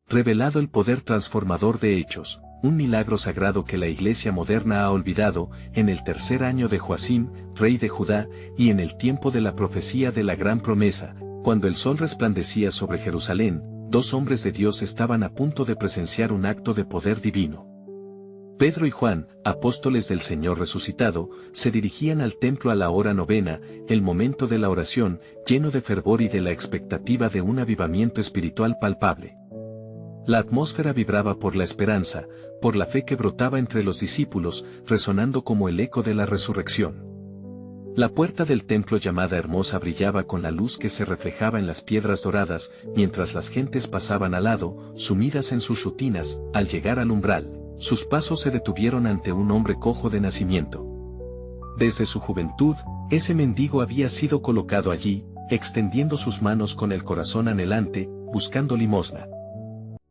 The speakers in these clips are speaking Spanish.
revelado el poder transformador de Hechos, un milagro sagrado que la Iglesia moderna ha olvidado, en el tercer año de Joacim, rey de Judá, y en el tiempo de la profecía de la gran promesa, cuando el sol resplandecía sobre Jerusalén, 2 hombres de Dios estaban a punto de presenciar un acto de poder divino. Pedro y Juan, apóstoles del Señor resucitado, se dirigían al templo a la hora novena, el momento de la oración, lleno de fervor y de la expectativa de un avivamiento espiritual palpable. La atmósfera vibraba por la esperanza, por la fe que brotaba entre los discípulos, resonando como el eco de la resurrección. La puerta del templo llamada Hermosa brillaba con la luz que se reflejaba en las piedras doradas, mientras las gentes pasaban al lado, sumidas en sus rutinas. Al llegar al umbral, sus pasos se detuvieron ante un hombre cojo de nacimiento. Desde su juventud, ese mendigo había sido colocado allí, extendiendo sus manos con el corazón anhelante, buscando limosna.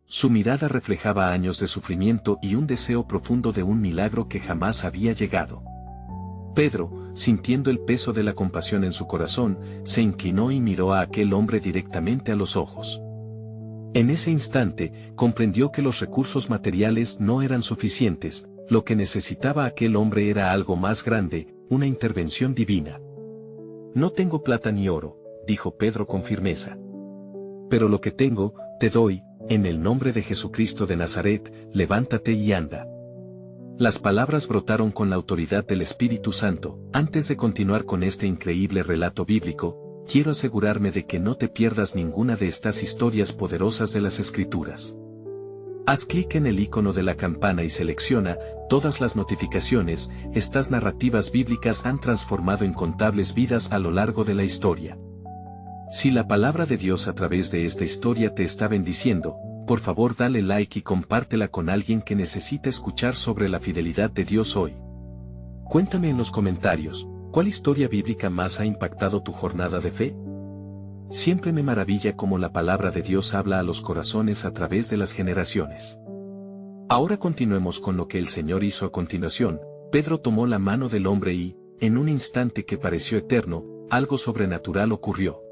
Su mirada reflejaba años de sufrimiento y un deseo profundo de un milagro que jamás había llegado. Pedro, sintiendo el peso de la compasión en su corazón, se inclinó y miró a aquel hombre directamente a los ojos. En ese instante, comprendió que los recursos materiales no eran suficientes, lo que necesitaba aquel hombre era algo más grande, una intervención divina. No tengo plata ni oro, dijo Pedro con firmeza. Pero lo que tengo, te doy, en el nombre de Jesucristo de Nazaret, levántate y anda. Las palabras brotaron con la autoridad del Espíritu Santo. Antes de continuar con este increíble relato bíblico, quiero asegurarme de que no te pierdas ninguna de estas historias poderosas de las Escrituras. Haz clic en el icono de la campana y selecciona todas las notificaciones. Estas narrativas bíblicas han transformado incontables vidas a lo largo de la historia. Si la palabra de Dios a través de esta historia te está bendiciendo, por favor dale like y compártela con alguien que necesita escuchar sobre la fidelidad de Dios hoy. Cuéntame en los comentarios, ¿cuál historia bíblica más ha impactado tu jornada de fe? Siempre me maravilla cómo la palabra de Dios habla a los corazones a través de las generaciones. Ahora continuemos con lo que el Señor hizo a continuación. Pedro tomó la mano del hombre y, en un instante que pareció eterno, algo sobrenatural ocurrió.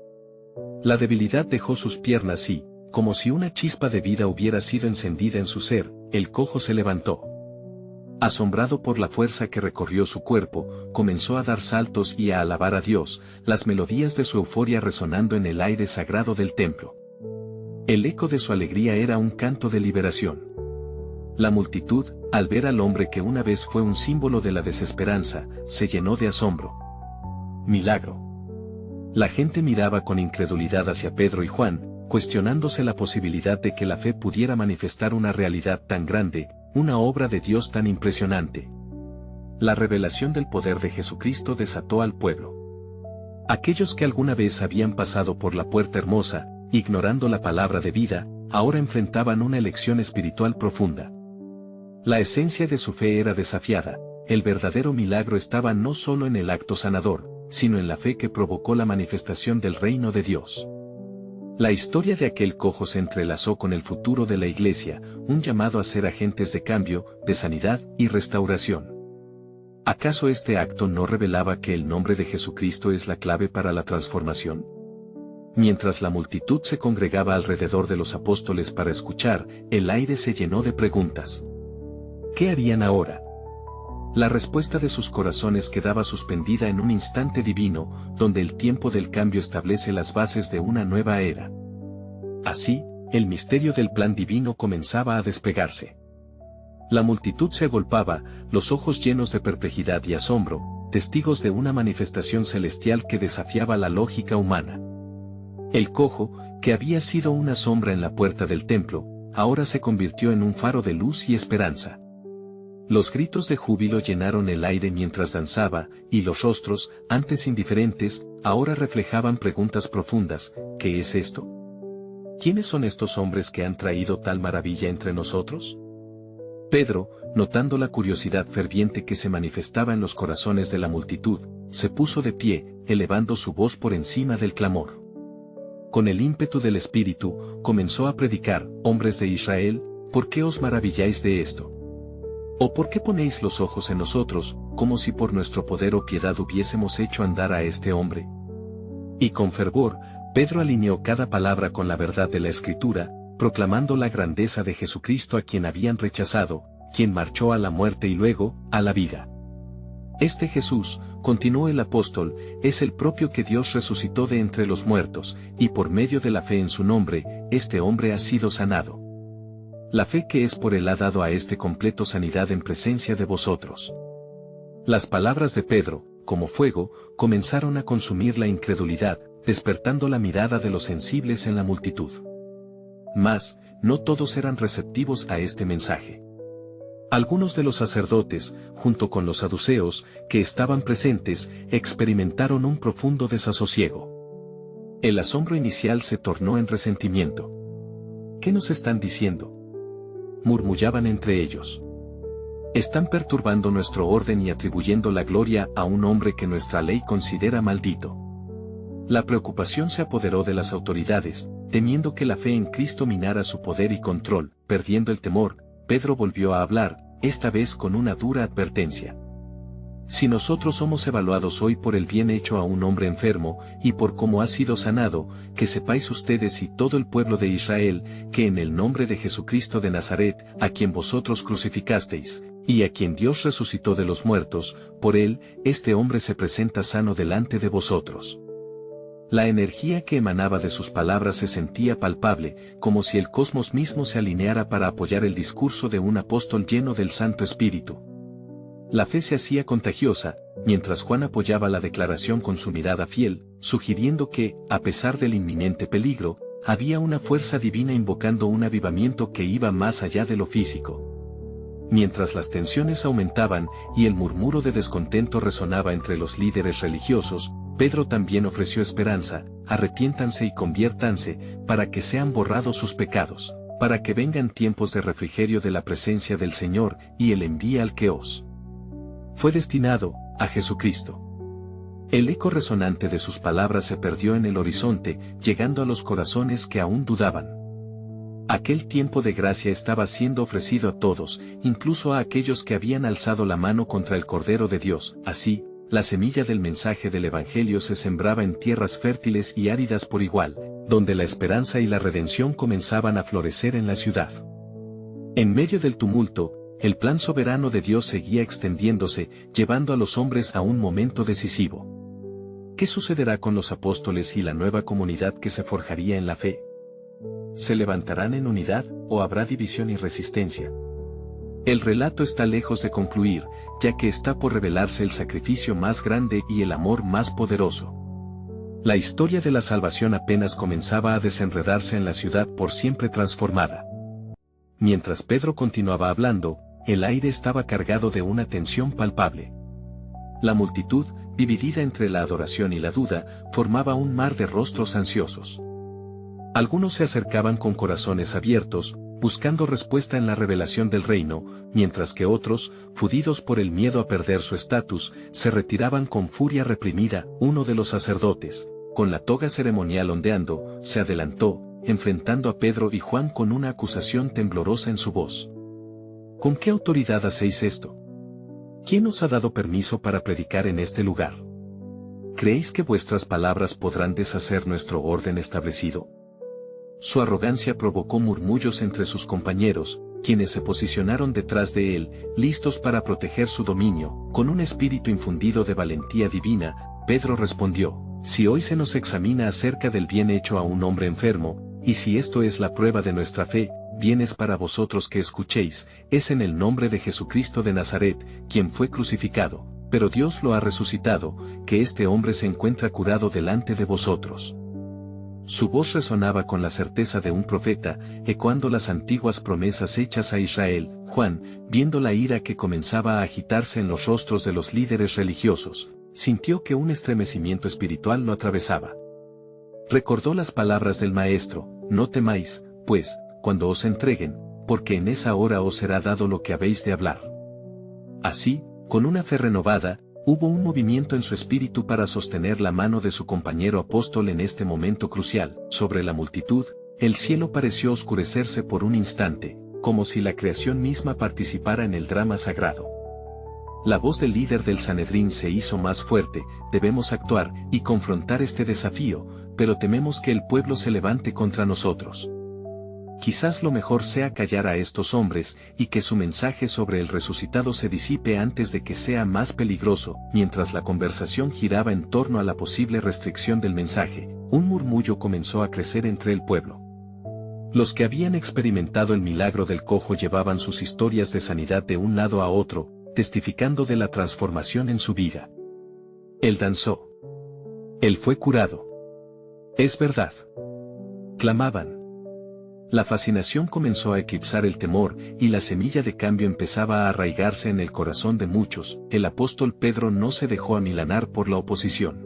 La debilidad dejó sus piernas y, como si una chispa de vida hubiera sido encendida en su ser, el cojo se levantó. Asombrado por la fuerza que recorrió su cuerpo, comenzó a dar saltos y a alabar a Dios, las melodías de su euforia resonando en el aire sagrado del templo. El eco de su alegría era un canto de liberación. La multitud, al ver al hombre que una vez fue un símbolo de la desesperanza, se llenó de asombro. Milagro. La gente miraba con incredulidad hacia Pedro y Juan, cuestionándose la posibilidad de que la fe pudiera manifestar una realidad tan grande, una obra de Dios tan impresionante. La revelación del poder de Jesucristo desató al pueblo. Aquellos que alguna vez habían pasado por la puerta hermosa, ignorando la palabra de vida, ahora enfrentaban una elección espiritual profunda. La esencia de su fe era desafiada. El verdadero milagro estaba no solo en el acto sanador, sino en la fe que provocó la manifestación del reino de Dios. La historia de aquel cojo se entrelazó con el futuro de la Iglesia, un llamado a ser agentes de cambio, de sanidad y restauración. ¿Acaso este acto no revelaba que el nombre de Jesucristo es la clave para la transformación? Mientras la multitud se congregaba alrededor de los apóstoles para escuchar, el aire se llenó de preguntas. ¿Qué harían ahora? La respuesta de sus corazones quedaba suspendida en un instante divino, donde el tiempo del cambio establece las bases de una nueva era. Así, el misterio del plan divino comenzaba a despegarse. La multitud se agolpaba, los ojos llenos de perplejidad y asombro, testigos de una manifestación celestial que desafiaba la lógica humana. El cojo, que había sido una sombra en la puerta del templo, ahora se convirtió en un faro de luz y esperanza. Los gritos de júbilo llenaron el aire mientras danzaba, y los rostros, antes indiferentes, ahora reflejaban preguntas profundas. ¿Qué es esto? ¿Quiénes son estos hombres que han traído tal maravilla entre nosotros? Pedro, notando la curiosidad ferviente que se manifestaba en los corazones de la multitud, se puso de pie, elevando su voz por encima del clamor. Con el ímpetu del Espíritu, comenzó a predicar: hombres de Israel, ¿por qué os maravilláis de esto? ¿O por qué ponéis los ojos en nosotros, como si por nuestro poder o piedad hubiésemos hecho andar a este hombre? Y con fervor, Pedro alineó cada palabra con la verdad de la Escritura. proclamando la grandeza de Jesucristo a quien habían rechazado, quien marchó a la muerte y luego, a la vida. Este Jesús, continuó el apóstol, es el propio que Dios resucitó de entre los muertos, y por medio de la fe en su nombre, este hombre ha sido sanado. La fe que es por él ha dado a este completo sanidad en presencia de vosotros. Las palabras de Pedro, como fuego, comenzaron a consumir la incredulidad, despertando la mirada de los sensibles en la multitud. Mas, no todos eran receptivos a este mensaje. Algunos de los sacerdotes, junto con los saduceos, que estaban presentes, experimentaron un profundo desasosiego. El asombro inicial se tornó en resentimiento. ¿Qué nos están diciendo?, murmullaban entre ellos. Están perturbando nuestro orden y atribuyendo la gloria a un hombre que nuestra ley considera maldito. La preocupación se apoderó de las autoridades, temiendo que la fe en Cristo minara su poder y control. Perdiendo el temor, Pedro volvió a hablar, esta vez con una dura advertencia. Si nosotros somos evaluados hoy por el bien hecho a un hombre enfermo, y por cómo ha sido sanado, que sepáis ustedes y todo el pueblo de Israel, que en el nombre de Jesucristo de Nazaret, a quien vosotros crucificasteis, y a quien Dios resucitó de los muertos, por él, este hombre se presenta sano delante de vosotros. La energía que emanaba de sus palabras se sentía palpable, como si el cosmos mismo se alineara para apoyar el discurso de un apóstol lleno del Santo Espíritu. La fe se hacía contagiosa, mientras Juan apoyaba la declaración con su mirada fiel, sugiriendo que, a pesar del inminente peligro, había una fuerza divina invocando un avivamiento que iba más allá de lo físico. Mientras las tensiones aumentaban y el murmuro de descontento resonaba entre los líderes religiosos, Pedro también ofreció esperanza: arrepiéntanse y conviértanse, para que sean borrados sus pecados, para que vengan tiempos de refrigerio de la presencia del Señor, y Él envía al que os fue destinado, a Jesucristo. El eco resonante de sus palabras se perdió en el horizonte, llegando a los corazones que aún dudaban. Aquel tiempo de gracia estaba siendo ofrecido a todos, incluso a aquellos que habían alzado la mano contra el Cordero de Dios. Así, la semilla del mensaje del Evangelio se sembraba en tierras fértiles y áridas por igual, donde la esperanza y la redención comenzaban a florecer en la ciudad. En medio del tumulto, el plan soberano de Dios seguía extendiéndose, llevando a los hombres a un momento decisivo. ¿Qué sucederá con los apóstoles y la nueva comunidad que se forjaría en la fe? ¿Se levantarán en unidad, o habrá división y resistencia? El relato está lejos de concluir, ya que está por revelarse el sacrificio más grande y el amor más poderoso. La historia de la salvación apenas comenzaba a desenredarse en la ciudad por siempre transformada. Mientras Pedro continuaba hablando, el aire estaba cargado de una tensión palpable. La multitud, dividida entre la adoración y la duda, formaba un mar de rostros ansiosos. Algunos se acercaban con corazones abiertos, buscando respuesta en la revelación del reino, mientras que otros, fundidos por el miedo a perder su estatus, se retiraban con furia reprimida. Uno de los sacerdotes, con la toga ceremonial ondeando, se adelantó, enfrentando a Pedro y Juan con una acusación temblorosa en su voz. ¿Con qué autoridad hacéis esto? ¿Quién os ha dado permiso para predicar en este lugar? ¿Creéis que vuestras palabras podrán deshacer nuestro orden establecido? Su arrogancia provocó murmullos entre sus compañeros, quienes se posicionaron detrás de él, listos para proteger su dominio. Con un espíritu infundido de valentía divina, Pedro respondió: si hoy se nos examina acerca del bien hecho a un hombre enfermo, y si esto es la prueba de nuestra fe, bien es para vosotros que escuchéis, es en el nombre de Jesucristo de Nazaret, quien fue crucificado, pero Dios lo ha resucitado, que este hombre se encuentra curado delante de vosotros. Su voz resonaba con la certeza de un profeta, ecoando las antiguas promesas hechas a Israel. Juan, viendo la ira que comenzaba a agitarse en los rostros de los líderes religiosos, sintió que un estremecimiento espiritual lo atravesaba. Recordó las palabras del Maestro: no temáis, pues, cuando os entreguen, porque en esa hora os será dado lo que habéis de hablar. Así, con una fe renovada, hubo un movimiento en su espíritu para sostener la mano de su compañero apóstol en este momento crucial. Sobre la multitud, el cielo pareció oscurecerse por un instante, como si la creación misma participara en el drama sagrado. La voz del líder del Sanedrín se hizo más fuerte: debemos actuar y confrontar este desafío, pero tememos que el pueblo se levante contra nosotros. quizás lo mejor sea callar a estos hombres y que su mensaje sobre el resucitado se disipe antes de que sea más peligroso. Mientras la conversación giraba en torno a la posible restricción del mensaje, un murmullo comenzó a crecer entre el pueblo. Los que habían experimentado el milagro del cojo llevaban sus historias de sanidad de un lado a otro, testificando de la transformación en su vida. Él danzó. Él fue curado. Es verdad. Clamaban. La fascinación comenzó a eclipsar el temor y la semilla de cambio empezaba a arraigarse en el corazón de muchos. El apóstol Pedro no se dejó amilanar por la oposición.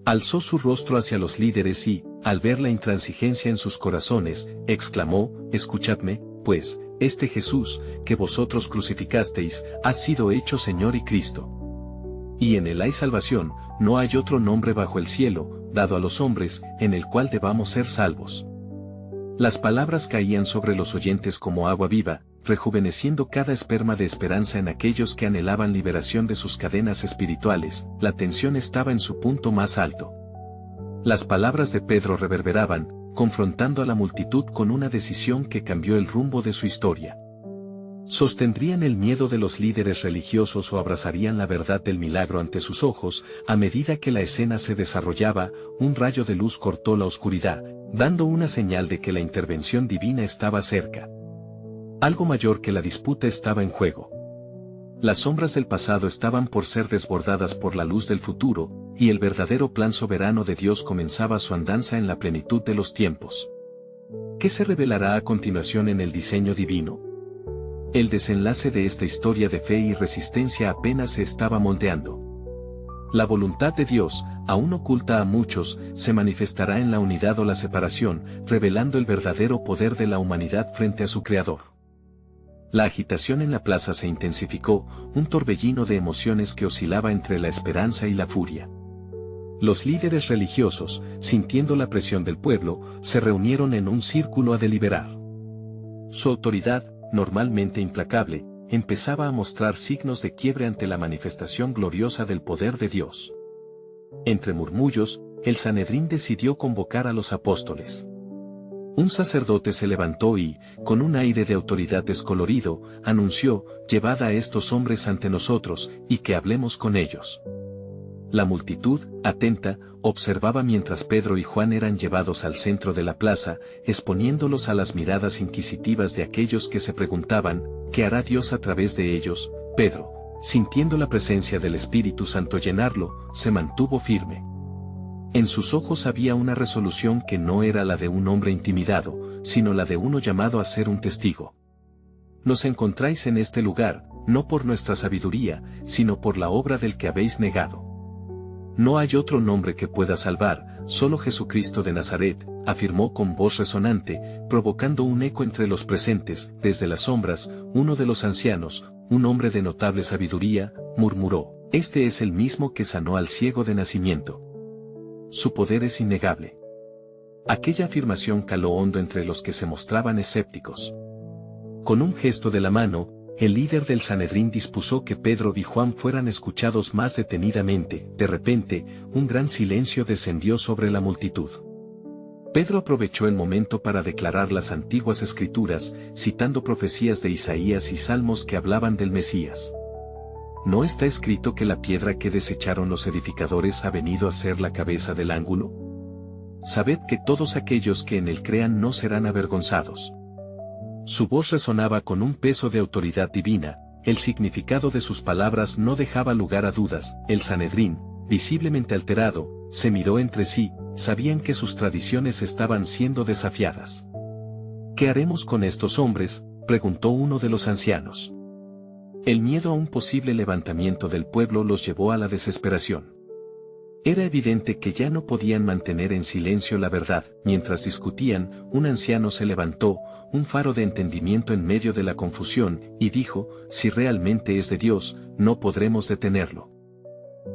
Alzó su rostro hacia los líderes y, al ver la intransigencia en sus corazones, exclamó: escuchadme, pues, este Jesús, que vosotros crucificasteis, ha sido hecho Señor y Cristo. Y en él hay salvación, no hay otro nombre bajo el cielo, dado a los hombres, en el cual debamos ser salvos. Las palabras caían sobre los oyentes como agua viva, rejuveneciendo cada esperma de esperanza en aquellos que anhelaban liberación de sus cadenas espirituales. La tensión estaba en su punto más alto. Las palabras de Pedro reverberaban, confrontando a la multitud con una decisión que cambió el rumbo de su historia. ¿Sostendrían el miedo de los líderes religiosos o abrazarían la verdad del milagro ante sus ojos? A medida que la escena se desarrollaba, un rayo de luz cortó la oscuridad, dando una señal de que la intervención divina estaba cerca. Algo mayor que la disputa estaba en juego. Las sombras del pasado estaban por ser desbordadas por la luz del futuro, y el verdadero plan soberano de Dios comenzaba su andanza en la plenitud de los tiempos. ¿Qué se revelará a continuación en el diseño divino? El desenlace de esta historia de fe y resistencia apenas se estaba moldeando. La voluntad de Dios, aún oculta a muchos, se manifestará en la unidad o la separación, revelando el verdadero poder de la humanidad frente a su Creador. La agitación en la plaza se intensificó, un torbellino de emociones que oscilaba entre la esperanza y la furia. Los líderes religiosos, sintiendo la presión del pueblo, se reunieron en un círculo a deliberar. Su autoridad, normalmente implacable, empezaba a mostrar signos de quiebre ante la manifestación gloriosa del poder de Dios. Entre murmullos, el Sanedrín decidió convocar a los apóstoles. Un sacerdote se levantó y, con un aire de autoridad descolorido, anunció: «Llevad a estos hombres ante nosotros, y que hablemos con ellos». La multitud, atenta, observaba mientras Pedro y Juan eran llevados al centro de la plaza, exponiéndolos a las miradas inquisitivas de aquellos que se preguntaban: ¿qué hará Dios a través de ellos? Pedro, sintiendo la presencia del Espíritu Santo llenarlo, se mantuvo firme. En sus ojos había una resolución que no era la de un hombre intimidado, sino la de uno llamado a ser un testigo. Nos encontráis en este lugar, no por nuestra sabiduría, sino por la obra del que habéis negado. No hay otro nombre que pueda salvar, solo Jesucristo de Nazaret, afirmó con voz resonante, provocando un eco entre los presentes. Desde las sombras, uno de los ancianos, un hombre de notable sabiduría, murmuró: «Este es el mismo que sanó al ciego de nacimiento. Su poder es innegable». Aquella afirmación caló hondo entre los que se mostraban escépticos. Con un gesto de la mano, el líder del Sanedrín dispuso que Pedro y Juan fueran escuchados más detenidamente. De repente, un gran silencio descendió sobre la multitud. Pedro aprovechó el momento para declarar las antiguas escrituras, citando profecías de Isaías y salmos que hablaban del Mesías. ¿No está escrito que la piedra que desecharon los edificadores ha venido a ser la cabeza del ángulo? Sabed que todos aquellos que en él crean no serán avergonzados. Su voz resonaba con un peso de autoridad divina, el significado de sus palabras no dejaba lugar a dudas. El Sanedrín, visiblemente alterado, se miró entre sí, sabían que sus tradiciones estaban siendo desafiadas. ¿Qué haremos con estos hombres?, preguntó uno de los ancianos. El miedo a un posible levantamiento del pueblo los llevó a la desesperación. Era evidente que ya no podían mantener en silencio la verdad. Mientras discutían, un anciano se levantó, un faro de entendimiento en medio de la confusión, y dijo: «Si realmente es de Dios, no podremos detenerlo.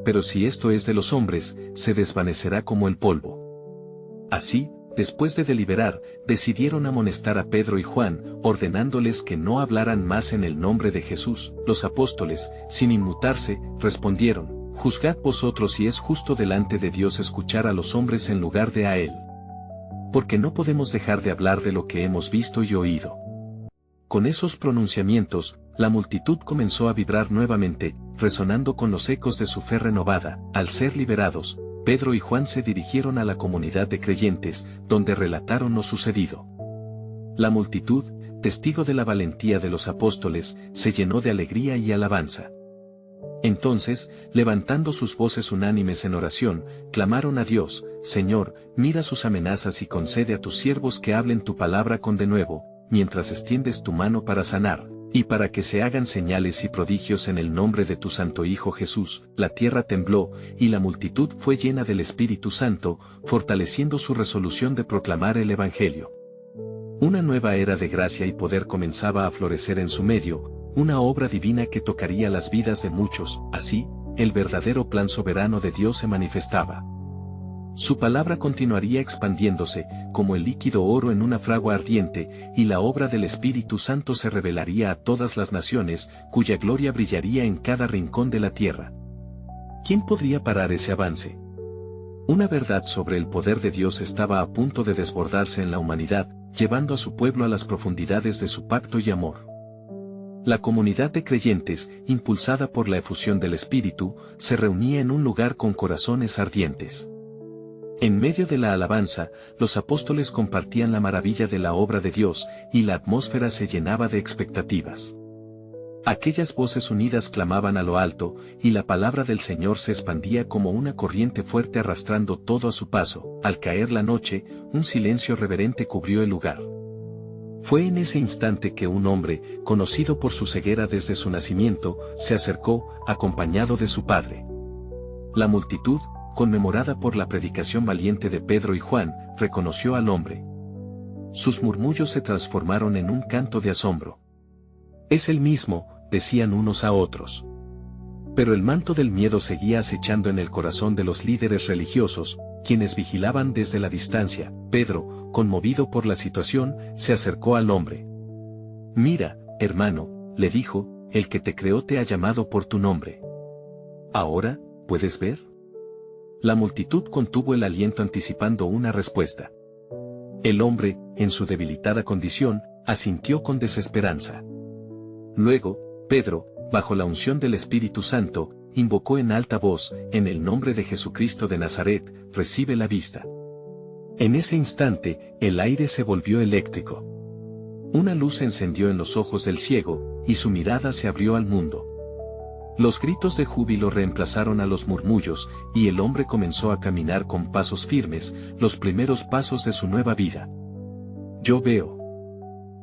Pero si esto es de los hombres, se desvanecerá como el polvo». Así, después de deliberar, decidieron amonestar a Pedro y Juan, ordenándoles que no hablaran más en el nombre de Jesús. Los apóstoles, sin inmutarse, respondieron: «Juzgad vosotros si es justo delante de Dios escuchar a los hombres en lugar de a Él». porque no podemos dejar de hablar de lo que hemos visto y oído. Con esos pronunciamientos, la multitud comenzó a vibrar nuevamente, resonando con los ecos de su fe renovada. Al ser liberados, Pedro y Juan se dirigieron a la comunidad de creyentes, donde relataron lo sucedido. La multitud, testigo de la valentía de los apóstoles, se llenó de alegría y alabanza. Entonces, levantando sus voces unánimes en oración, clamaron a Dios: Señor, mira sus amenazas y concede a tus siervos que hablen tu palabra con denuedo, mientras extiendes tu mano para sanar, y para que se hagan señales y prodigios en el nombre de tu Santo Hijo Jesús. La tierra tembló, y la multitud fue llena del Espíritu Santo, fortaleciendo su resolución de proclamar el Evangelio. Una nueva era de gracia y poder comenzaba a florecer en su medio, una obra divina que tocaría las vidas de muchos. Así, el verdadero plan soberano de Dios se manifestaba. Su palabra continuaría expandiéndose, como el líquido oro en una fragua ardiente, y la obra del Espíritu Santo se revelaría a todas las naciones, cuya gloria brillaría en cada rincón de la tierra. ¿Quién podría parar ese avance? Una verdad sobre el poder de Dios estaba a punto de desbordarse en la humanidad, llevando a su pueblo a las profundidades de su pacto y amor. La comunidad de creyentes, impulsada por la efusión del Espíritu, se reunía en un lugar con corazones ardientes. En medio de la alabanza, los apóstoles compartían la maravilla de la obra de Dios, y la atmósfera se llenaba de expectativas. Aquellas voces unidas clamaban a lo alto, y la palabra del Señor se expandía como una corriente fuerte arrastrando todo a su paso. Al caer la noche, un silencio reverente cubrió el lugar. Fue en ese instante que un hombre, conocido por su ceguera desde su nacimiento, se acercó, acompañado de su padre. La multitud, conmemorada por la predicación valiente de Pedro y Juan, reconoció al hombre. Sus murmullos se transformaron en un canto de asombro. «Es el mismo», decían unos a otros. Pero el manto del miedo seguía acechando en el corazón de los líderes religiosos, quienes vigilaban desde la distancia. Pedro, conmovido por la situación, se acercó al hombre. «Mira, hermano», le dijo, «el que te creó te ha llamado por tu nombre. ¿Ahora, puedes ver?». La multitud contuvo el aliento anticipando una respuesta. El hombre, en su debilitada condición, asintió con desesperanza. Luego, Pedro, bajo la unción del Espíritu Santo, invocó en alta voz: «En el nombre de Jesucristo de Nazaret, recibe la vista». En ese instante, el aire se volvió eléctrico. Una luz se encendió en los ojos del ciego, y su mirada se abrió al mundo. Los gritos de júbilo reemplazaron a los murmullos, y el hombre comenzó a caminar con pasos firmes, los primeros pasos de su nueva vida. «Yo veo.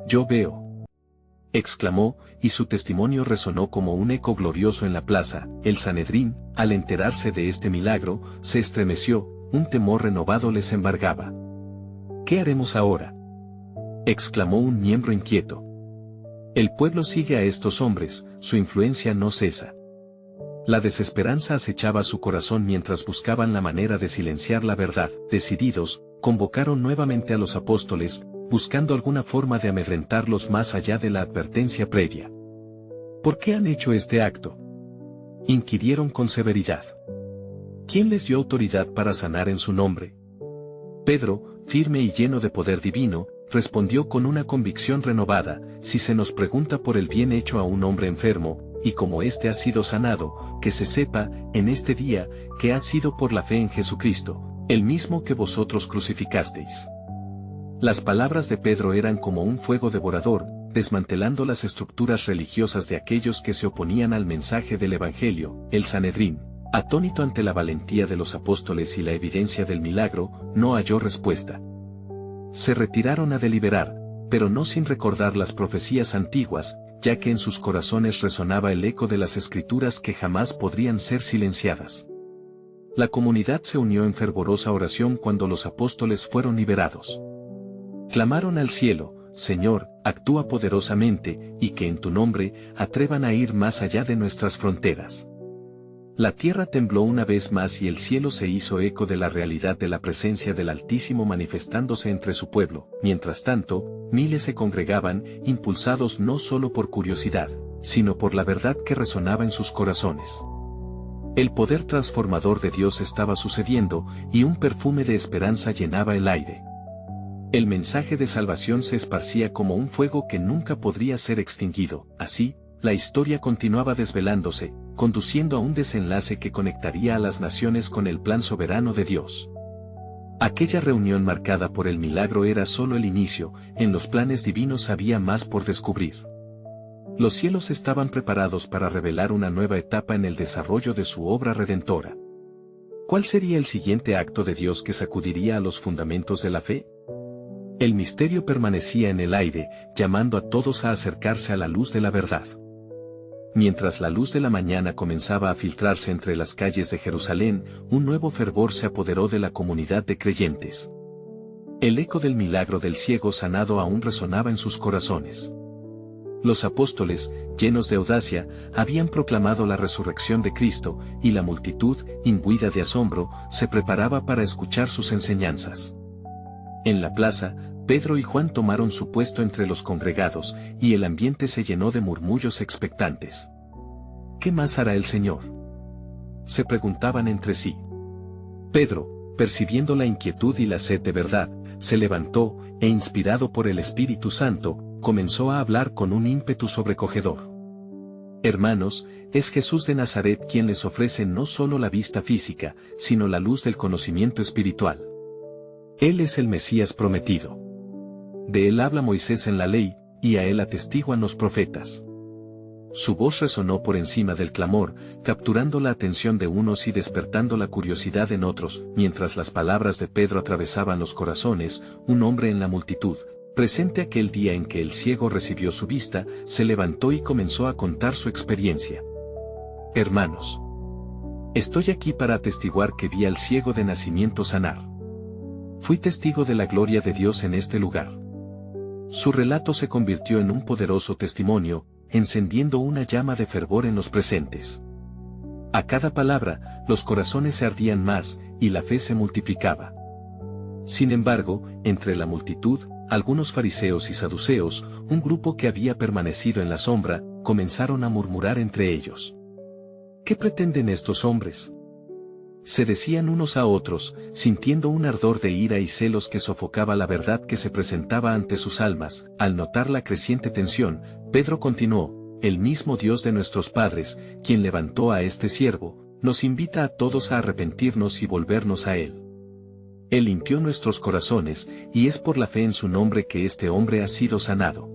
Yo veo», exclamó, y su testimonio resonó como un eco glorioso en la plaza. El Sanedrín, al enterarse de este milagro, se estremeció, un temor renovado les embargaba. «¿Qué haremos ahora?», exclamó un miembro inquieto. «El pueblo sigue a estos hombres, su influencia no cesa». La desesperanza acechaba su corazón mientras buscaban la manera de silenciar la verdad. Decididos, convocaron nuevamente a los apóstoles, buscando alguna forma de amedrentarlos más allá de la advertencia previa. «¿Por qué han hecho este acto?», inquirieron con severidad. «¿Quién les dio autoridad para sanar en su nombre?». Pedro, firme y lleno de poder divino, respondió con una convicción renovada: «Si se nos pregunta por el bien hecho a un hombre enfermo, y como éste ha sido sanado, que se sepa, en este día, que ha sido por la fe en Jesucristo, el mismo que vosotros crucificasteis». Las palabras de Pedro eran como un fuego devorador, desmantelando las estructuras religiosas de aquellos que se oponían al mensaje del Evangelio. El Sanedrín, atónito ante la valentía de los apóstoles y la evidencia del milagro, no halló respuesta. Se retiraron a deliberar, pero no sin recordar las profecías antiguas, ya que en sus corazones resonaba el eco de las escrituras que jamás podrían ser silenciadas. La comunidad se unió en fervorosa oración cuando los apóstoles fueron liberados. Clamaron al cielo: «Señor, actúa poderosamente, y que en tu nombre atrevan a ir más allá de nuestras fronteras». La tierra tembló una vez más y el cielo se hizo eco de la realidad de la presencia del Altísimo manifestándose entre su pueblo. Mientras tanto, miles se congregaban, impulsados no solo por curiosidad, sino por la verdad que resonaba en sus corazones. El poder transformador de Dios estaba sucediendo, y un perfume de esperanza llenaba el aire. El mensaje de salvación se esparcía como un fuego que nunca podría ser extinguido. Así, la historia continuaba desvelándose, conduciendo a un desenlace que conectaría a las naciones con el plan soberano de Dios. Aquella reunión marcada por el milagro era solo el inicio, en los planes divinos había más por descubrir. Los cielos estaban preparados para revelar una nueva etapa en el desarrollo de su obra redentora. ¿Cuál sería el siguiente acto de Dios que sacudiría a los fundamentos de la fe? El misterio permanecía en el aire, llamando a todos a acercarse a la luz de la verdad. Mientras la luz de la mañana comenzaba a filtrarse entre las calles de Jerusalén, un nuevo fervor se apoderó de la comunidad de creyentes. El eco del milagro del ciego sanado aún resonaba en sus corazones. Los apóstoles, llenos de audacia, habían proclamado la resurrección de Cristo, y la multitud, imbuida de asombro, se preparaba para escuchar sus enseñanzas. En la plaza, Pedro y Juan tomaron su puesto entre los congregados, y el ambiente se llenó de murmullos expectantes. ¿Qué más hará el Señor?, se preguntaban entre sí. Pedro, percibiendo la inquietud y la sed de verdad, se levantó, e inspirado por el Espíritu Santo, comenzó a hablar con un ímpetu sobrecogedor. Hermanos, es Jesús de Nazaret quien les ofrece no solo la vista física, sino la luz del conocimiento espiritual. Él es el Mesías prometido. De él habla Moisés en la ley, y a él atestiguan los profetas. Su voz resonó por encima del clamor, capturando la atención de unos y despertando la curiosidad en otros. Mientras las palabras de Pedro atravesaban los corazones, un hombre en la multitud, presente aquel día en que el ciego recibió su vista, se levantó y comenzó a contar su experiencia. Hermanos, estoy aquí para atestiguar que vi al ciego de nacimiento sanar. Fui testigo de la gloria de Dios en este lugar. Su relato se convirtió en un poderoso testimonio, encendiendo una llama de fervor en los presentes. A cada palabra, los corazones se ardían más, y la fe se multiplicaba. Sin embargo, entre la multitud, algunos fariseos y saduceos, un grupo que había permanecido en la sombra, comenzaron a murmurar entre ellos. ¿Qué pretenden estos hombres?, se decían unos a otros, sintiendo un ardor de ira y celos que sofocaba la verdad que se presentaba ante sus almas. Al notar la creciente tensión, Pedro continuó: el mismo Dios de nuestros padres, quien levantó a este siervo, nos invita a todos a arrepentirnos y volvernos a Él. Él limpió nuestros corazones, y es por la fe en su nombre que este hombre ha sido sanado.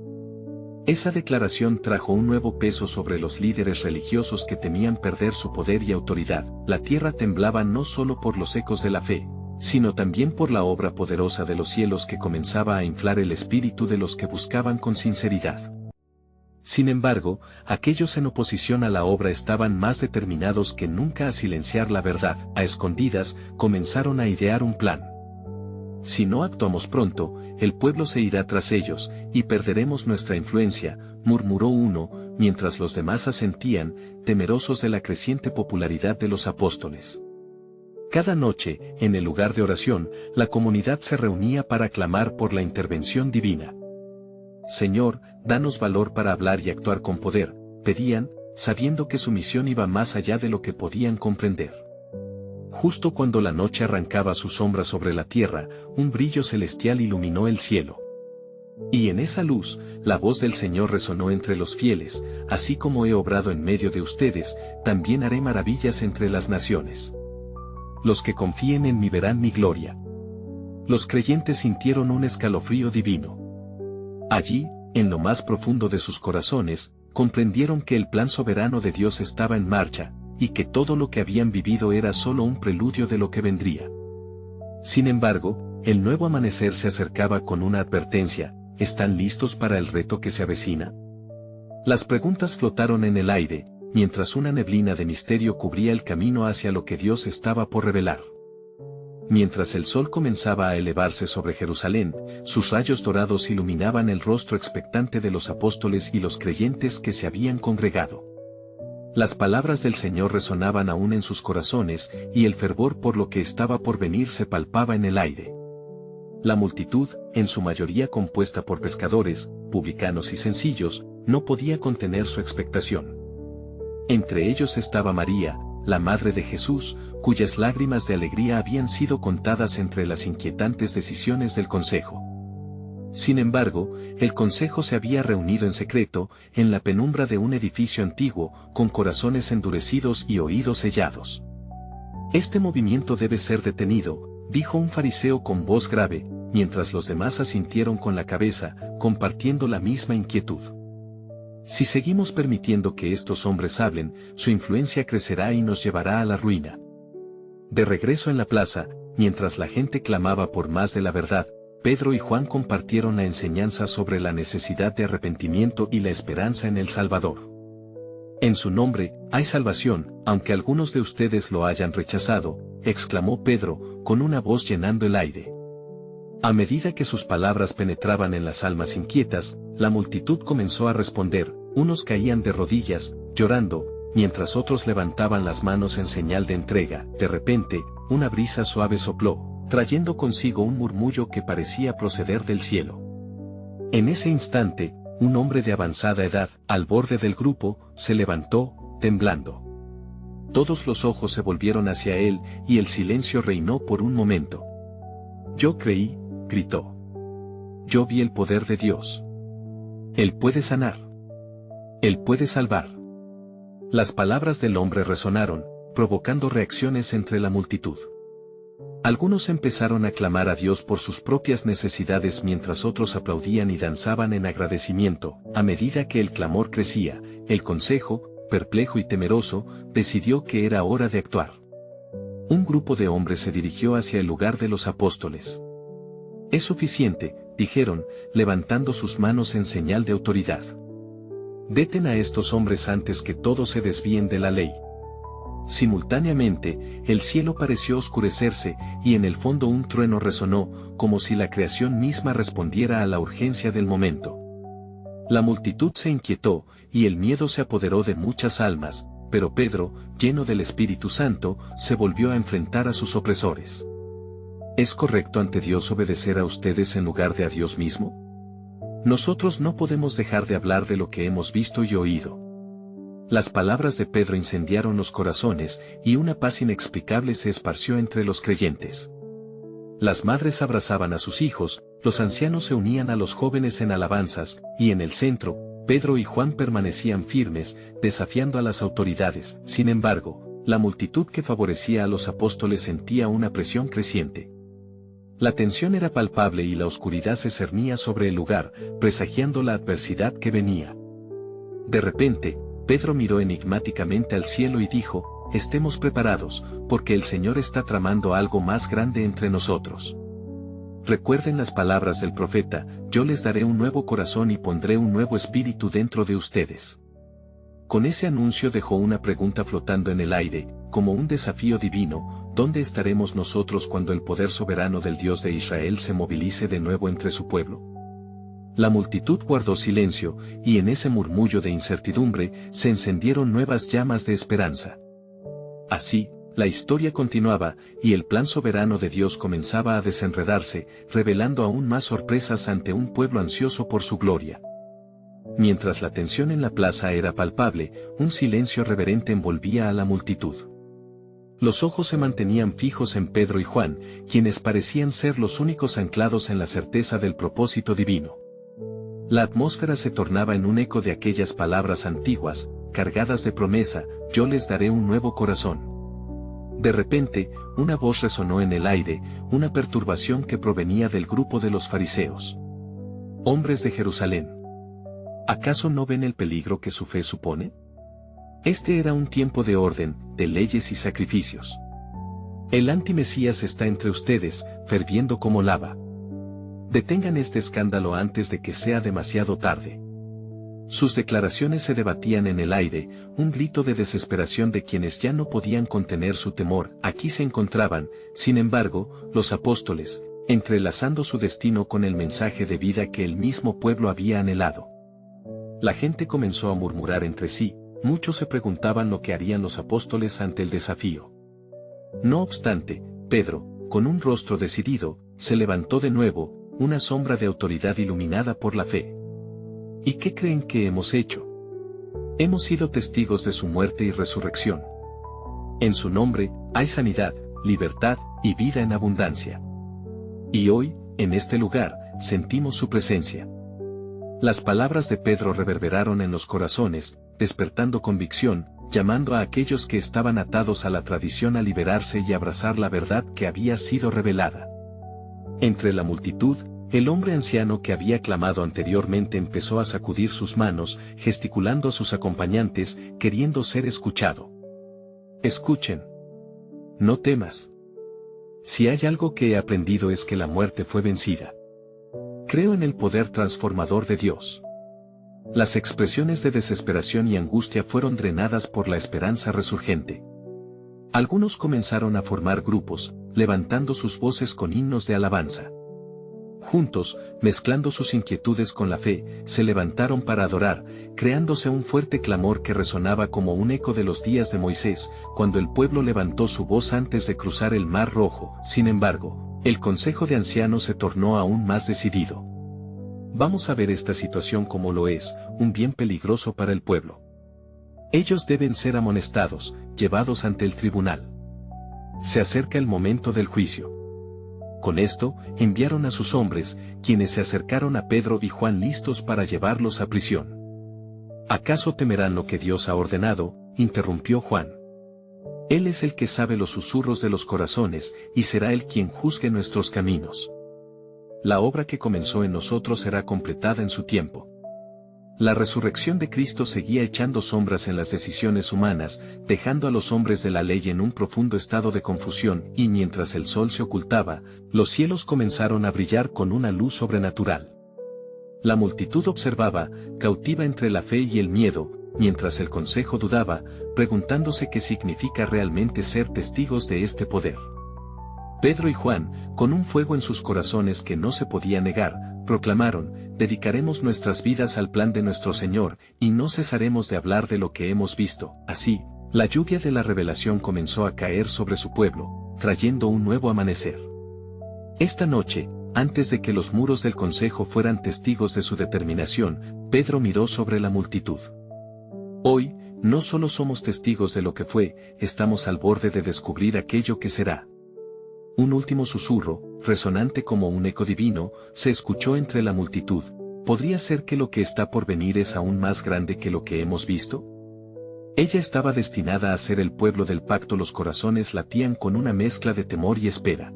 Esa declaración trajo un nuevo peso sobre los líderes religiosos que temían perder su poder y autoridad. La tierra temblaba no solo por los ecos de la fe, sino también por la obra poderosa de los cielos que comenzaba a inflar el espíritu de los que buscaban con sinceridad. Sin embargo, aquellos en oposición a la obra estaban más determinados que nunca a silenciar la verdad. A escondidas, comenzaron a idear un plan. Si no actuamos pronto, el pueblo se irá tras ellos, y perderemos nuestra influencia, murmuró uno, mientras los demás asentían, temerosos de la creciente popularidad de los apóstoles. Cada noche, en el lugar de oración, la comunidad se reunía para clamar por la intervención divina. Señor, danos valor para hablar y actuar con poder, pedían, sabiendo que su misión iba más allá de lo que podían comprender. Justo cuando la noche arrancaba su sombra sobre la tierra, un brillo celestial iluminó el cielo. Y en esa luz, la voz del Señor resonó entre los fieles: así como he obrado en medio de ustedes, también haré maravillas entre las naciones. Los que confíen en mí verán mi gloria. Los creyentes sintieron un escalofrío divino. Allí, en lo más profundo de sus corazones, comprendieron que el plan soberano de Dios estaba en marcha, y que todo lo que habían vivido era solo un preludio de lo que vendría. Sin embargo, el nuevo amanecer se acercaba con una advertencia: ¿están listos para el reto que se avecina? Las preguntas flotaron en el aire, mientras una neblina de misterio cubría el camino hacia lo que Dios estaba por revelar. Mientras el sol comenzaba a elevarse sobre Jerusalén, sus rayos dorados iluminaban el rostro expectante de los apóstoles y los creyentes que se habían congregado. Las palabras del Señor resonaban aún en sus corazones, y el fervor por lo que estaba por venir se palpaba en el aire. La multitud, en su mayoría compuesta por pescadores, publicanos y sencillos, no podía contener su expectación. Entre ellos estaba María, la madre de Jesús, cuyas lágrimas de alegría habían sido contadas entre las inquietantes decisiones del consejo. Sin embargo, el consejo se había reunido en secreto, en la penumbra de un edificio antiguo, con corazones endurecidos y oídos sellados. Este movimiento debe ser detenido, dijo un fariseo con voz grave, mientras los demás asintieron con la cabeza, compartiendo la misma inquietud. Si seguimos permitiendo que estos hombres hablen, su influencia crecerá y nos llevará a la ruina. De regreso en la plaza, mientras la gente clamaba por más de la verdad, Pedro y Juan compartieron la enseñanza sobre la necesidad de arrepentimiento y la esperanza en el Salvador. En su nombre, hay salvación, aunque algunos de ustedes lo hayan rechazado, exclamó Pedro, con una voz llenando el aire. A medida que sus palabras penetraban en las almas inquietas, la multitud comenzó a responder, unos caían de rodillas, llorando, mientras otros levantaban las manos en señal de entrega. De repente, una brisa suave sopló, trayendo consigo un murmullo que parecía proceder del cielo. En ese instante, un hombre de avanzada edad, al borde del grupo, se levantó, temblando. Todos los ojos se volvieron hacia él, y el silencio reinó por un momento. Yo creí, gritó. Yo vi el poder de Dios. Él puede sanar. Él puede salvar. Las palabras del hombre resonaron, provocando reacciones entre la multitud. Algunos empezaron a clamar a Dios por sus propias necesidades mientras otros aplaudían y danzaban en agradecimiento. A medida que el clamor crecía, el consejo, perplejo y temeroso, decidió que era hora de actuar. Un grupo de hombres se dirigió hacia el lugar de los apóstoles. Es suficiente, dijeron, levantando sus manos en señal de autoridad. Deten a estos hombres antes que todos se desvíen de la ley. Simultáneamente, el cielo pareció oscurecerse, y en el fondo un trueno resonó, como si la creación misma respondiera a la urgencia del momento. La multitud se inquietó, y el miedo se apoderó de muchas almas, pero Pedro, lleno del Espíritu Santo, se volvió a enfrentar a sus opresores. ¿Es correcto ante Dios obedecer a ustedes en lugar de a Dios mismo? Nosotros no podemos dejar de hablar de lo que hemos visto y oído. Las palabras de Pedro incendiaron los corazones, y una paz inexplicable se esparció entre los creyentes. Las madres abrazaban a sus hijos, los ancianos se unían a los jóvenes en alabanzas, y en el centro, Pedro y Juan permanecían firmes, desafiando a las autoridades. Sin embargo, la multitud que favorecía a los apóstoles sentía una presión creciente. La tensión era palpable y la oscuridad se cernía sobre el lugar, presagiando la adversidad que venía. De repente, Pedro miró enigmáticamente al cielo y dijo, estemos preparados, porque el Señor está tramando algo más grande entre nosotros. Recuerden las palabras del profeta, yo les daré un nuevo corazón y pondré un nuevo espíritu dentro de ustedes. Con ese anuncio dejó una pregunta flotando en el aire, como un desafío divino, ¿dónde estaremos nosotros cuando el poder soberano del Dios de Israel se movilice de nuevo entre su pueblo? La multitud guardó silencio, y en ese murmullo de incertidumbre se encendieron nuevas llamas de esperanza. Así, la historia continuaba, y el plan soberano de Dios comenzaba a desenredarse, revelando aún más sorpresas ante un pueblo ansioso por su gloria. Mientras la tensión en la plaza era palpable, un silencio reverente envolvía a la multitud. Los ojos se mantenían fijos en Pedro y Juan, quienes parecían ser los únicos anclados en la certeza del propósito divino. La atmósfera se tornaba en un eco de aquellas palabras antiguas, cargadas de promesa, yo les daré un nuevo corazón. De repente, una voz resonó en el aire, una perturbación que provenía del grupo de los fariseos. Hombres de Jerusalén, ¿acaso no ven el peligro que su fe supone? Este era un tiempo de orden, de leyes y sacrificios. El antimesías está entre ustedes, ferviendo como lava. Detengan este escándalo antes de que sea demasiado tarde. Sus declaraciones se debatían en el aire, un grito de desesperación de quienes ya no podían contener su temor. Aquí se encontraban, sin embargo, los apóstoles, entrelazando su destino con el mensaje de vida que el mismo pueblo había anhelado. La gente comenzó a murmurar entre sí, muchos se preguntaban lo que harían los apóstoles ante el desafío. No obstante, Pedro, con un rostro decidido, se levantó de nuevo, una sombra de autoridad iluminada por la fe. ¿Y qué creen que hemos hecho? Hemos sido testigos de su muerte y resurrección. En su nombre, hay sanidad, libertad, y vida en abundancia. Y hoy, en este lugar, sentimos su presencia. Las palabras de Pedro reverberaron en los corazones, despertando convicción, llamando a aquellos que estaban atados a la tradición a liberarse y abrazar la verdad que había sido revelada. Entre la multitud, el hombre anciano que había clamado anteriormente empezó a sacudir sus manos, gesticulando a sus acompañantes, queriendo ser escuchado. Escuchen. No temas. Si hay algo que he aprendido es que la muerte fue vencida. Creo en el poder transformador de Dios. Las expresiones de desesperación y angustia fueron drenadas por la esperanza resurgente. Algunos comenzaron a formar grupos, levantando sus voces con himnos de alabanza. Juntos, mezclando sus inquietudes con la fe, se levantaron para adorar, creándose un fuerte clamor que resonaba como un eco de los días de Moisés, cuando el pueblo levantó su voz antes de cruzar el Mar Rojo. Sin embargo, el consejo de ancianos se tornó aún más decidido. Vamos a ver esta situación como lo es, un bien peligroso para el pueblo. Ellos deben ser amonestados, llevados ante el tribunal. Se acerca el momento del juicio. Con esto, enviaron a sus hombres, quienes se acercaron a Pedro y Juan listos para llevarlos a prisión. ¿Acaso temerán lo que Dios ha ordenado?, interrumpió Juan. Él es el que sabe los susurros de los corazones, y será Él quien juzgue nuestros caminos. La obra que comenzó en nosotros será completada en su tiempo. La resurrección de Cristo seguía echando sombras en las decisiones humanas, dejando a los hombres de la ley en un profundo estado de confusión, y mientras el sol se ocultaba, los cielos comenzaron a brillar con una luz sobrenatural. La multitud observaba, cautiva entre la fe y el miedo, mientras el consejo dudaba, preguntándose qué significa realmente ser testigos de este poder. Pedro y Juan, con un fuego en sus corazones que no se podía negar, proclamaron: dedicaremos nuestras vidas al plan de nuestro Señor, y no cesaremos de hablar de lo que hemos visto. Así, la lluvia de la revelación comenzó a caer sobre su pueblo, trayendo un nuevo amanecer. Esta noche, antes de que los muros del consejo fueran testigos de su determinación, Pedro miró sobre la multitud. Hoy, no solo somos testigos de lo que fue, estamos al borde de descubrir aquello que será. Un último susurro, resonante como un eco divino, se escuchó entre la multitud. ¿Podría ser que lo que está por venir es aún más grande que lo que hemos visto? Ella estaba destinada a ser el pueblo del pacto. Los corazones latían con una mezcla de temor y espera.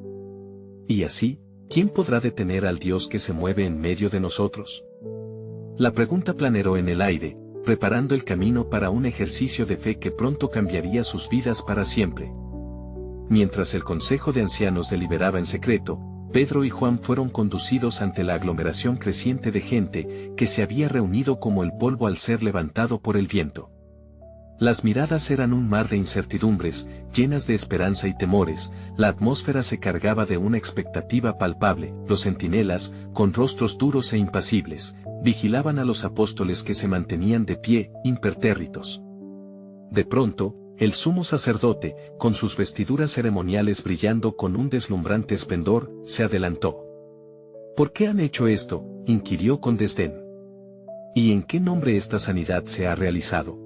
Y así, ¿quién podrá detener al Dios que se mueve en medio de nosotros? La pregunta planeó en el aire, preparando el camino para un ejercicio de fe que pronto cambiaría sus vidas para siempre. Mientras el consejo de ancianos deliberaba en secreto, Pedro y Juan fueron conducidos ante la aglomeración creciente de gente que se había reunido como el polvo al ser levantado por el viento. Las miradas eran un mar de incertidumbres, llenas de esperanza y temores. La atmósfera se cargaba de una expectativa palpable. Los centinelas, con rostros duros e impasibles, vigilaban a los apóstoles que se mantenían de pie, impertérritos. De pronto, el sumo sacerdote, con sus vestiduras ceremoniales brillando con un deslumbrante esplendor, se adelantó. ¿Por qué han hecho esto?, inquirió con desdén. ¿Y en qué nombre esta sanidad se ha realizado?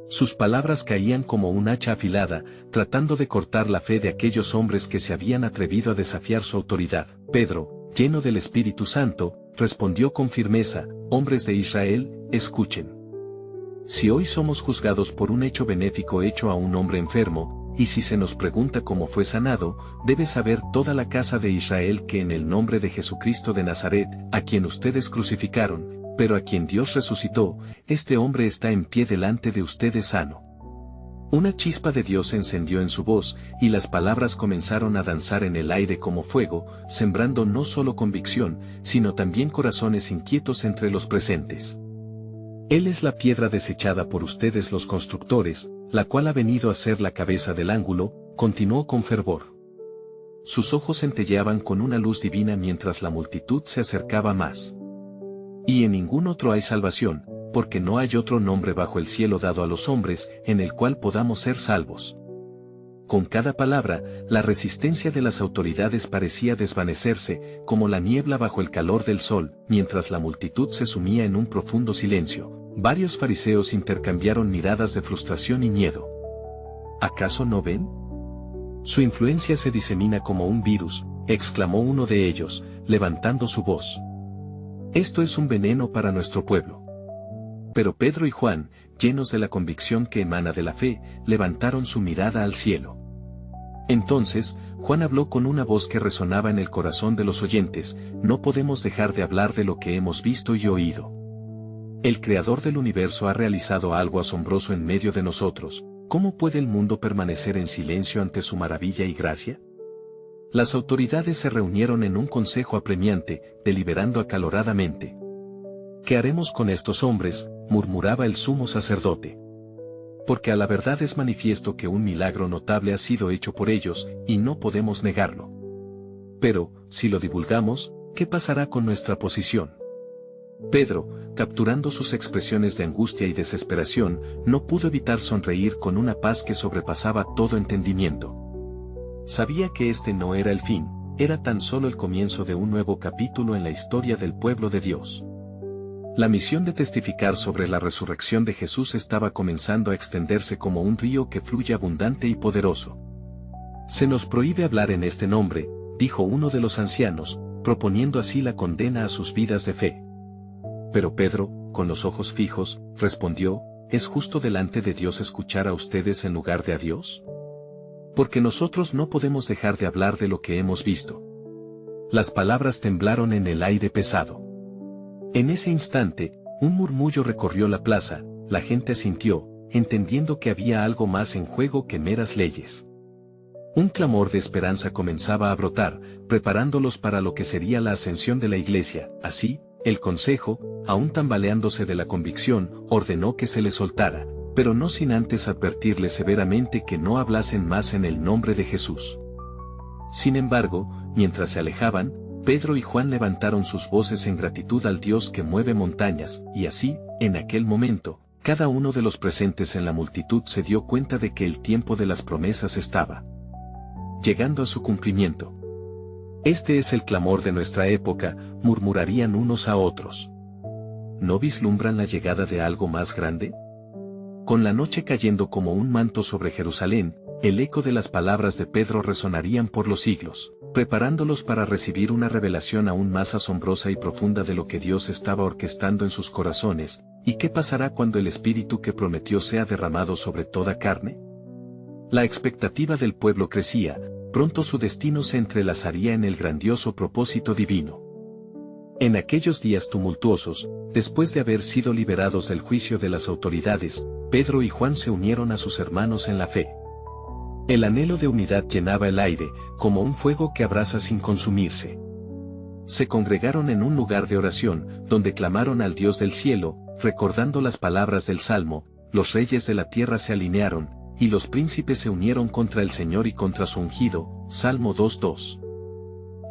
Sus palabras caían como un hacha afilada, tratando de cortar la fe de aquellos hombres que se habían atrevido a desafiar su autoridad. Pedro, lleno del Espíritu Santo, respondió con firmeza: hombres de Israel, escuchen. Si hoy somos juzgados por un hecho benéfico hecho a un hombre enfermo, y si se nos pregunta cómo fue sanado, debe saber toda la casa de Israel que en el nombre de Jesucristo de Nazaret, a quien ustedes crucificaron, pero a quien Dios resucitó, este hombre está en pie delante de ustedes sano. Una chispa de Dios encendió en su voz, y las palabras comenzaron a danzar en el aire como fuego, sembrando no solo convicción, sino también corazones inquietos entre los presentes. Él es la piedra desechada por ustedes los constructores, la cual ha venido a ser la cabeza del ángulo, continuó con fervor. Sus ojos centelleaban con una luz divina mientras la multitud se acercaba más. Y en ningún otro hay salvación, porque no hay otro nombre bajo el cielo dado a los hombres, en el cual podamos ser salvos. Con cada palabra, la resistencia de las autoridades parecía desvanecerse, como la niebla bajo el calor del sol. Mientras la multitud se sumía en un profundo silencio, varios fariseos intercambiaron miradas de frustración y miedo. ¿Acaso no ven? Su influencia se disemina como un virus, exclamó uno de ellos. levantando su voz: «Esto es un veneno para nuestro pueblo». Pero Pedro y Juan, llenos de la convicción que emana de la fe, levantaron su mirada al cielo. Entonces, Juan habló con una voz que resonaba en el corazón de los oyentes: «No podemos dejar de hablar de lo que hemos visto y oído. El Creador del universo ha realizado algo asombroso en medio de nosotros. ¿Cómo puede el mundo permanecer en silencio ante su maravilla y gracia?». Las autoridades se reunieron en un consejo apremiante, deliberando acaloradamente. «¿Qué haremos con estos hombres?», murmuraba el sumo sacerdote. «Porque a la verdad es manifiesto que un milagro notable ha sido hecho por ellos, y no podemos negarlo. Pero, si lo divulgamos, ¿qué pasará con nuestra posición?». Pedro, capturando sus expresiones de angustia y desesperación, no pudo evitar sonreír con una paz que sobrepasaba todo entendimiento. Sabía que este no era el fin, era tan solo el comienzo de un nuevo capítulo en la historia del pueblo de Dios. La misión de testificar sobre la resurrección de Jesús estaba comenzando a extenderse como un río que fluye abundante y poderoso. «Se nos prohíbe hablar en este nombre», dijo uno de los ancianos, proponiendo así la condena a sus vidas de fe. Pero Pedro, con los ojos fijos, respondió: «¿Es justo delante de Dios escuchar a ustedes en lugar de a Dios? Porque nosotros no podemos dejar de hablar de lo que hemos visto». Las palabras temblaron en el aire pesado. En ese instante, un murmullo recorrió la plaza, la gente asintió, entendiendo que había algo más en juego que meras leyes. Un clamor de esperanza comenzaba a brotar, preparándolos para lo que sería la ascensión de la iglesia. Así, el consejo, aún tambaleándose de la convicción, ordenó que se les soltara, pero no sin antes advertirles severamente que no hablasen más en el nombre de Jesús. Sin embargo, mientras se alejaban, Pedro y Juan levantaron sus voces en gratitud al Dios que mueve montañas, y así, en aquel momento, cada uno de los presentes en la multitud se dio cuenta de que el tiempo de las promesas estaba llegando a su cumplimiento. «Este es el clamor de nuestra época», murmurarían unos a otros. ¿No vislumbran la llegada de algo más grande? Con la noche cayendo como un manto sobre Jerusalén, el eco de las palabras de Pedro resonarían por los siglos, preparándolos para recibir una revelación aún más asombrosa y profunda de lo que Dios estaba orquestando en sus corazones. ¿Y qué pasará cuando el Espíritu que prometió sea derramado sobre toda carne? La expectativa del pueblo crecía, pronto su destino se entrelazaría en el grandioso propósito divino. En aquellos días tumultuosos, después de haber sido liberados del juicio de las autoridades, Pedro y Juan se unieron a sus hermanos en la fe. El anhelo de unidad llenaba el aire, como un fuego que abraza sin consumirse. Se congregaron en un lugar de oración, donde clamaron al Dios del cielo, recordando las palabras del Salmo: «Los reyes de la tierra se alinearon, y los príncipes se unieron contra el Señor y contra su ungido». Salmo 2:2.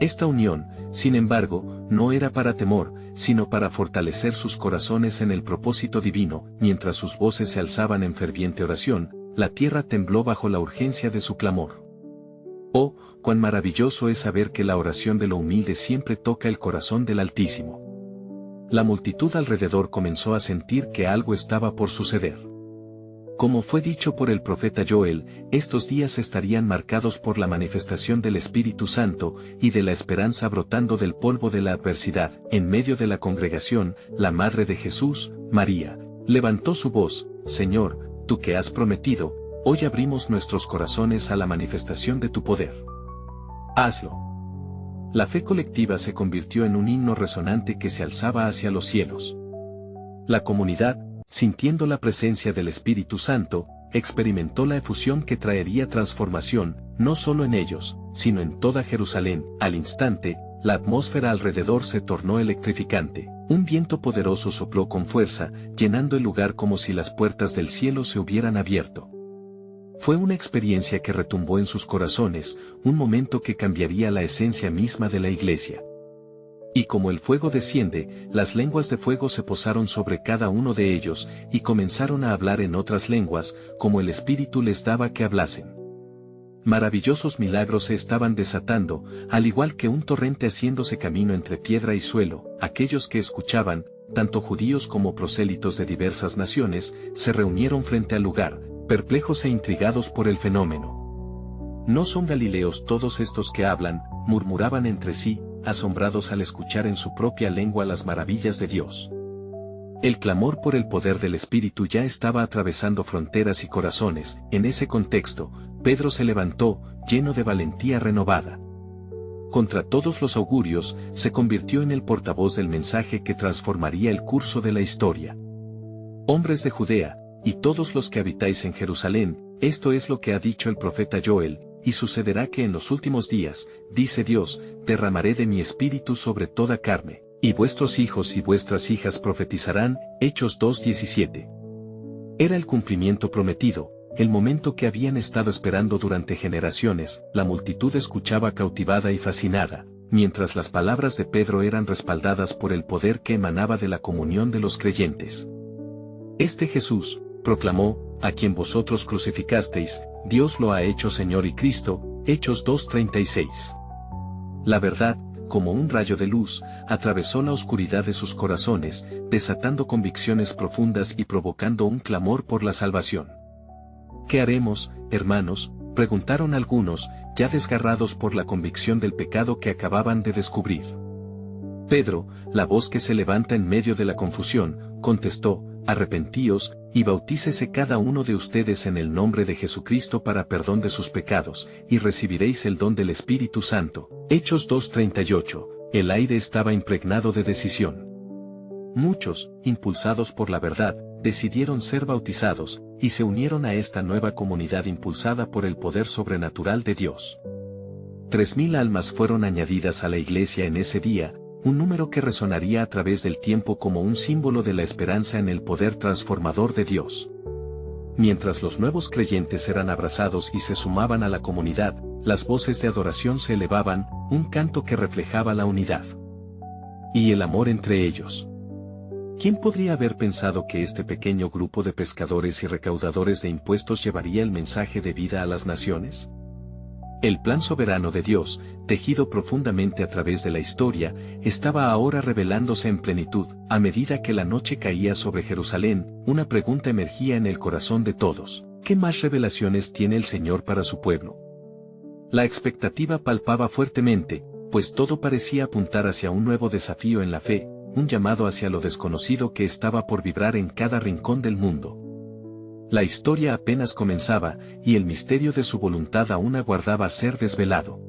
Esta unión, sin embargo, no era para temor, sino para fortalecer sus corazones en el propósito divino. Mientras sus voces se alzaban en ferviente oración, la tierra tembló bajo la urgencia de su clamor. Oh, cuán maravilloso es saber que la oración de lo humilde siempre toca el corazón del Altísimo. La multitud alrededor comenzó a sentir que algo estaba por suceder. Como fue dicho por el profeta Joel, estos días estarían marcados por la manifestación del Espíritu Santo y de la esperanza brotando del polvo de la adversidad. En medio de la congregación, la Madre de Jesús, María, levantó su voz: «Señor, tú que has prometido, hoy abrimos nuestros corazones a la manifestación de tu poder. Hazlo». La fe colectiva se convirtió en un himno resonante que se alzaba hacia los cielos. La comunidad, sintiendo la presencia del Espíritu Santo, experimentó la efusión que traería transformación, no solo en ellos, sino en toda Jerusalén. Al instante, la atmósfera alrededor se tornó electrificante. Un viento poderoso sopló con fuerza, llenando el lugar como si las puertas del cielo se hubieran abierto. Fue una experiencia que retumbó en sus corazones, un momento que cambiaría la esencia misma de la iglesia. Y como el fuego desciende, las lenguas de fuego se posaron sobre cada uno de ellos, y comenzaron a hablar en otras lenguas, como el Espíritu les daba que hablasen. Maravillosos milagros se estaban desatando, al igual que un torrente haciéndose camino entre piedra y suelo. Aquellos que escuchaban, tanto judíos como prosélitos de diversas naciones, se reunieron frente al lugar, perplejos e intrigados por el fenómeno. «¿No son galileos todos estos que hablan?», murmuraban entre sí, asombrados al escuchar en su propia lengua las maravillas de Dios. El clamor por el poder del Espíritu ya estaba atravesando fronteras y corazones. En ese contexto, Pedro se levantó, lleno de valentía renovada. Contra todos los augurios, se convirtió en el portavoz del mensaje que transformaría el curso de la historia. Hombres de Judea, y todos los que habitáis en Jerusalén, esto es lo que ha dicho el profeta Joel, y sucederá que en los últimos días, dice Dios, derramaré de mi espíritu sobre toda carne, y vuestros hijos y vuestras hijas profetizarán. Hechos 2:17. Era el cumplimiento prometido, el momento que habían estado esperando durante generaciones. La multitud escuchaba cautivada y fascinada, mientras las palabras de Pedro eran respaldadas por el poder que emanaba de la comunión de los creyentes. Este Jesús, proclamó, a quien vosotros crucificasteis, Dios lo ha hecho Señor y Cristo. Hechos 2:36. La verdad, como un rayo de luz, atravesó la oscuridad de sus corazones, desatando convicciones profundas y provocando un clamor por la salvación. ¿Qué haremos, hermanos?, preguntaron algunos, ya desgarrados por la convicción del pecado que acababan de descubrir. Pedro, la voz que se levanta en medio de la confusión, contestó: arrepentíos, y bautícese cada uno de ustedes en el nombre de Jesucristo para perdón de sus pecados, y recibiréis el don del Espíritu Santo. Hechos 2:38. El aire estaba impregnado de decisión. Muchos, impulsados por la verdad, decidieron ser bautizados, y se unieron a esta nueva comunidad impulsada por el poder sobrenatural de Dios. 3,000 almas fueron añadidas a la iglesia en ese día, un número que resonaría a través del tiempo como un símbolo de la esperanza en el poder transformador de Dios. Mientras los nuevos creyentes eran abrazados y se sumaban a la comunidad, las voces de adoración se elevaban, un canto que reflejaba la unidad y el amor entre ellos. ¿Quién podría haber pensado que este pequeño grupo de pescadores y recaudadores de impuestos llevaría el mensaje de vida a las naciones? El plan soberano de Dios, tejido profundamente a través de la historia, estaba ahora revelándose en plenitud. A medida que la noche caía sobre Jerusalén, una pregunta emergía en el corazón de todos: ¿qué más revelaciones tiene el Señor para su pueblo? La expectativa palpaba fuertemente, pues todo parecía apuntar hacia un nuevo desafío en la fe, un llamado hacia lo desconocido que estaba por vibrar en cada rincón del mundo. La historia apenas comenzaba, y el misterio de su voluntad aún aguardaba ser desvelado.